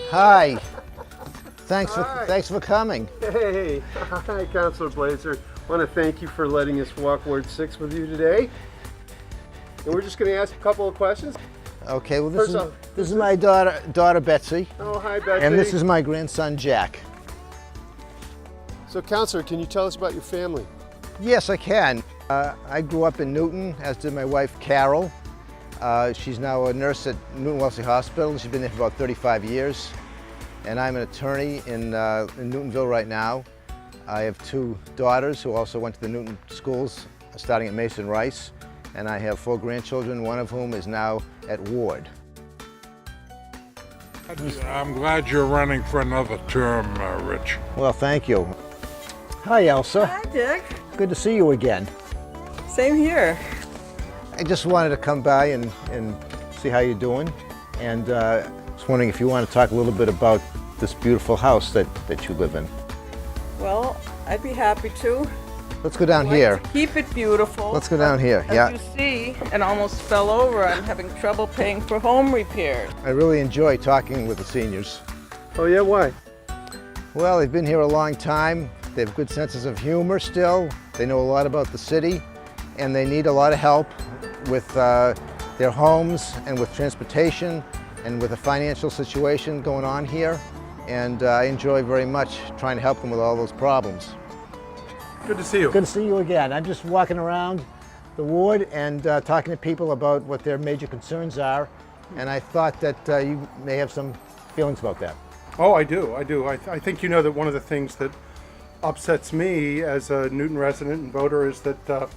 Hi. Thanks for coming. Hey, hi, Councilor Blazar. I want to thank you for letting us walk Ward 6 with you today. And we're just going to ask a couple of questions. Okay, well this is my daughter Betsy. Oh, hi, Betsy. And this is my grandson Jack. So, Councilor, can you tell us about your family? Yes, I can. I grew up in Newton, as did my wife Carol. She's now a nurse at Newton Wellesley Hospital. She's been there for about 35 years. And I'm an attorney in Newtonville right now. I have two daughters who also went to the Newton schools, starting at Mason Rice. And I have 4 grandchildren, one of whom is now at Ward. I'm glad you're running for another term, Rich. Well, thank you. Hi, Elsa. Hi, Dick. Good to see you again. Same here. I just wanted to come by and see how you're doing. And I was wondering if you want to talk a little bit about this beautiful house that you live in. Well, I'd be happy to. Let's go down I'd like here. to keep it beautiful. Let's go down here, As you see, and almost fell over, I'm having trouble paying for home repairs. I really enjoy talking with the seniors. Oh, yeah, why? Well, they've been here a long time. They have good senses of humor still. They know a lot about the city, and they need a lot of help with their homes and with transportation and with the financial situation going on here. And I enjoy very much trying to help them with all those problems. Good to see you. Good to see you again. I'm just walking around the ward and talking to people about what their major concerns are, and I thought that you may have some feelings about that. Oh, I do. I think you know that one of the things that upsets me as a Newton resident and voter is that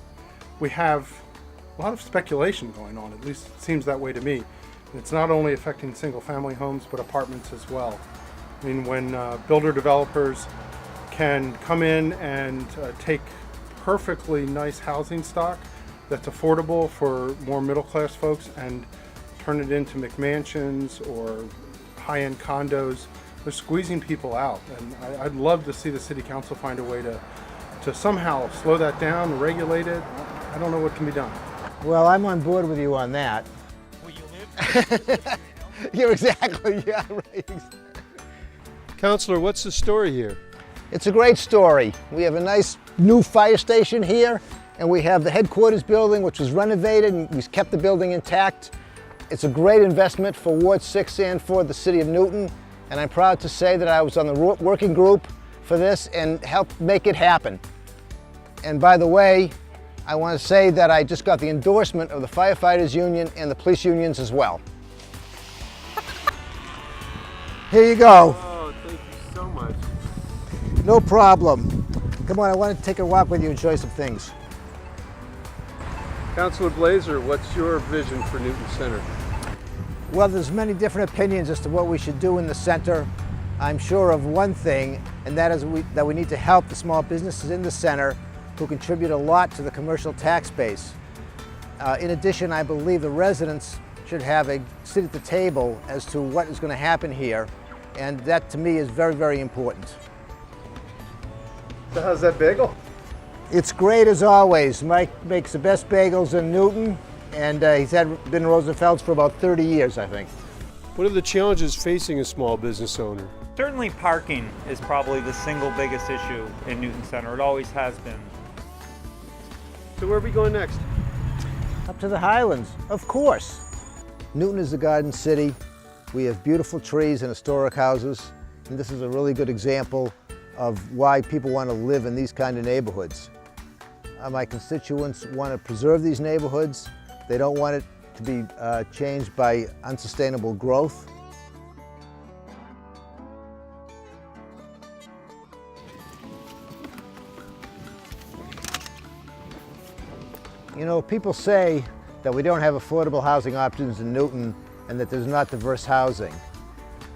we have a lot of speculation going on. At least it seems that way to me. It's not only affecting single-family homes, but apartments as well. I mean, when builder developers can come in and take perfectly nice housing stock that's affordable for more middle-class folks and turn it into McMansions or high-end condos, they're squeezing people out. And I'd love to see the City Council find a way to somehow slow that down, regulate it. I don't know what can be done. Well, I'm on board with you on that. Where you live? You're exactly, yeah, right. Councilor, what's the story here? It's a great story. We have a nice new fire station here, and we have the headquarters building, which was renovated, and we kept the building intact. It's a great investment for Ward 6 and for the city of Newton, and I'm proud to say that I was on the working group for this and helped make it happen. And by the way, I want to say that I just got the endorsement of the firefighters union and the police unions as well. Here you go. Oh, thank you so much. No problem. Come on, I want to take a walk with you and show you some things. Councilor Blazar, what's your vision for Newton Center? Well, there's many different opinions as to what we should do in the center. I'm sure of one thing, and that is that we need to help the small businesses in the center who contribute a lot to the commercial tax base. In addition, I believe the residents should have a seat at the table as to what is going to happen here, and that to me is very, very important. So how's that bagel? It's great as always. Mike makes the best bagels in Newton, and he's been in Roosevelt's for about 30 years, I think. What are the challenges facing a small business owner? Certainly parking is probably the single biggest issue in Newton Center. It always has been. So where are we going next? Up to the Highlands, of course. Newton is the Garden City. We have beautiful trees and historic houses, and this is a really good example of why people want to live in these kind of neighborhoods. My constituents want to preserve these neighborhoods. They don't want it to be changed by unsustainable growth. You know, people say that we don't have affordable housing options in Newton and that there's not diverse housing.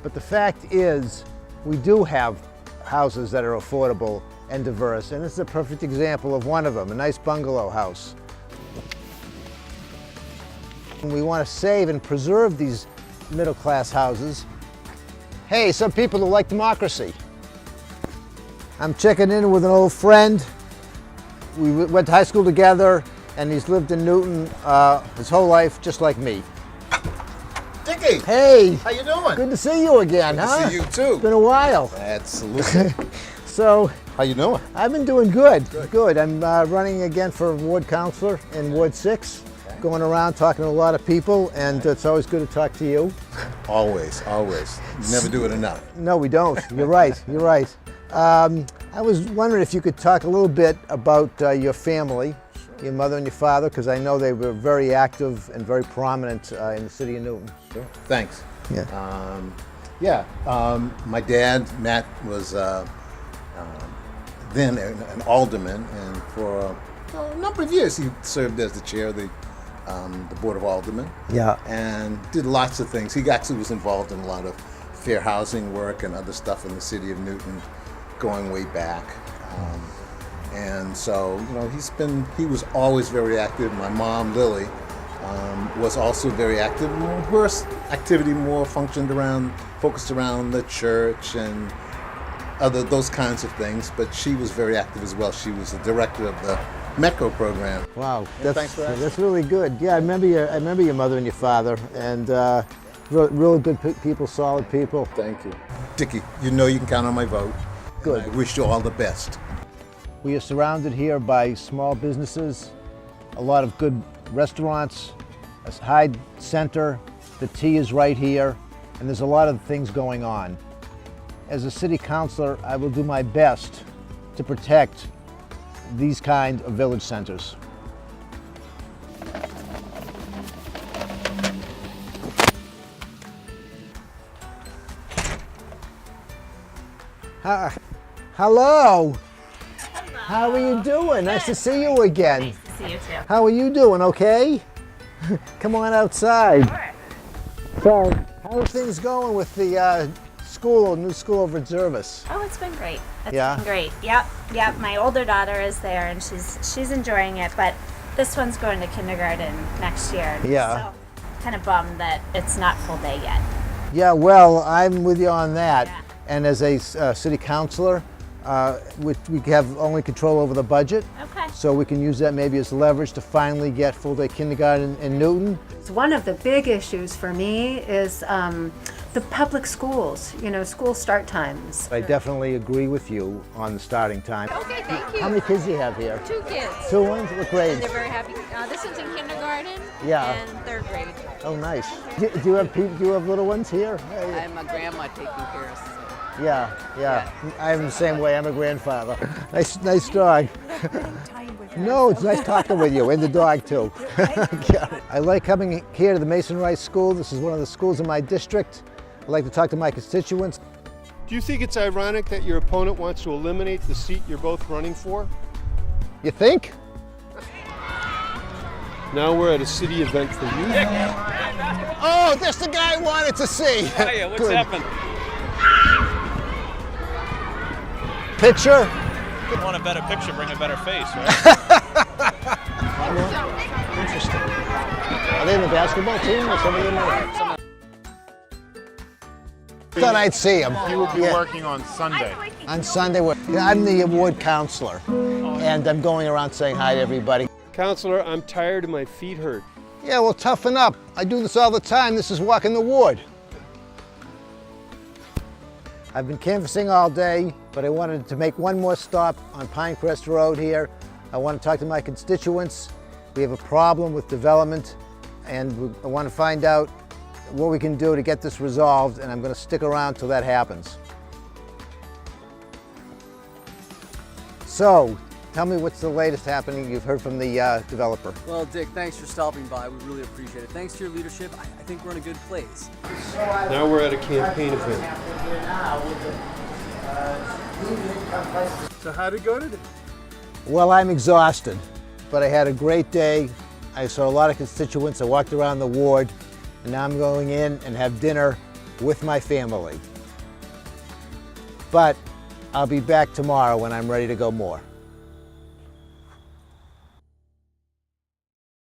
But the fact is, we do have houses that are affordable and diverse, and this is a perfect example of one of them, a nice bungalow house. And we want to save and preserve these middle-class houses. Hey, some people who like democracy. I'm checking in with an old friend. We went to high school together, and he's lived in Newton his whole life, just like me. Dickie, Hey, how you doing? good to see you again, Good huh? to see you too. It's been a while. Absolutely. So, How you doing? I've been doing good. Good. I'm running again for Ward Councilor in Ward 6, going around talking to a lot of people, and it's always good to talk to you. Always, always. You never do it enough. No, we don't. You're right. You're right. I was wondering if you could talk a little bit about your family, your mother and your father, because I know they were very active and very prominent in the city of Newton. Sure. Thanks. Yeah. My dad, Matt, was then an alderman, and for a number of years he served as the chair of the Board of Aldermen. Yeah. And did lots of things. He actually was involved in a lot of fair housing work and other stuff in the city of Newton, going way back. And so, you know, he was always very active. My mom, Lily, was also very active. Her activity more focused around the church and those kinds of things, but she was very active as well. She was the director of the MECO program. Wow, thanks for asking. that's really good. Yeah, I remember your mother and your father, and real good people, solid people. Thank you. Dickie, you know you can count on my vote. Good. And I wish you all the best. We are surrounded here by small businesses, a lot of good restaurants, a Hyde Center, the tea is right here, and there's a lot of things going on. As a city councilor, I will do my best to protect these kind of village centers. Hello. How are you doing? Nice to see you again. Nice to see you too. How are you doing? Okay? Come on outside. Sure. So, how are things going with the new school over at Zervis? Oh, it's been great. It's Yeah? been great. Yep. My older daughter is there and she's enjoying it, but this one's going to kindergarten next year. Yeah. So kind of bummed that it's not full day yet. Yeah, well, I'm with you on that. Yeah. And as a city councilor, we have only control over the budget. Okay. So we can use that maybe as leverage to finally get full-day kindergarten in Newton. One of the big issues for me is the public schools, school start times. I definitely agree with you on the starting time. Okay, thank you. How many kids do you have here? 2 kids. 2 ones? What grades? They're very happy. This one's in kindergarten. Yeah. And 3rd grade. Oh, nice. Do you have little ones here? I'm a grandma taking care of. Yeah. I'm the same way. I'm a grandfather. Nice dog. No, it's nice talking with you, and the dog too. Yeah. I like coming here to the Mason Rice School. This is one of the schools in my district. I like to talk to my constituents. Do you think it's ironic that your opponent wants to eliminate the seat you're both running for? You think? Now we're at a city event for you. Oh, that's the guy I wanted to see. Hiya, what's Good. happening? Picture? If you want a better picture, bring a better face, right? Interesting. Are they in the basketball team or somebody in there? Thought I'd see him. You will be working on Sunday. On Sunday, I'm the ward counselor, and I'm going around saying hi to everybody. Counselor, I'm tired and my feet hurt. Yeah, well, toughen up. I do this all the time. This is walking the ward. I've been canvassing all day, but I wanted to make one more stop on Pinecrest Road here. I want to talk to my constituents. We have a problem with development, and I want to find out what we can do to get this resolved, and I'm going to stick around till that happens. So, tell me what's the latest happening you've heard from the developer. Well, Dick, thanks for stopping by. We really appreciate it. Thanks to your leadership, I think we're in a good place. Now we're at a campaign event. So how'd it go today? Well, I'm exhausted, but I had a great day. I saw a lot of constituents. I walked around the ward, and now I'm going in and have dinner with my family. But I'll be back tomorrow when I'm ready to go more.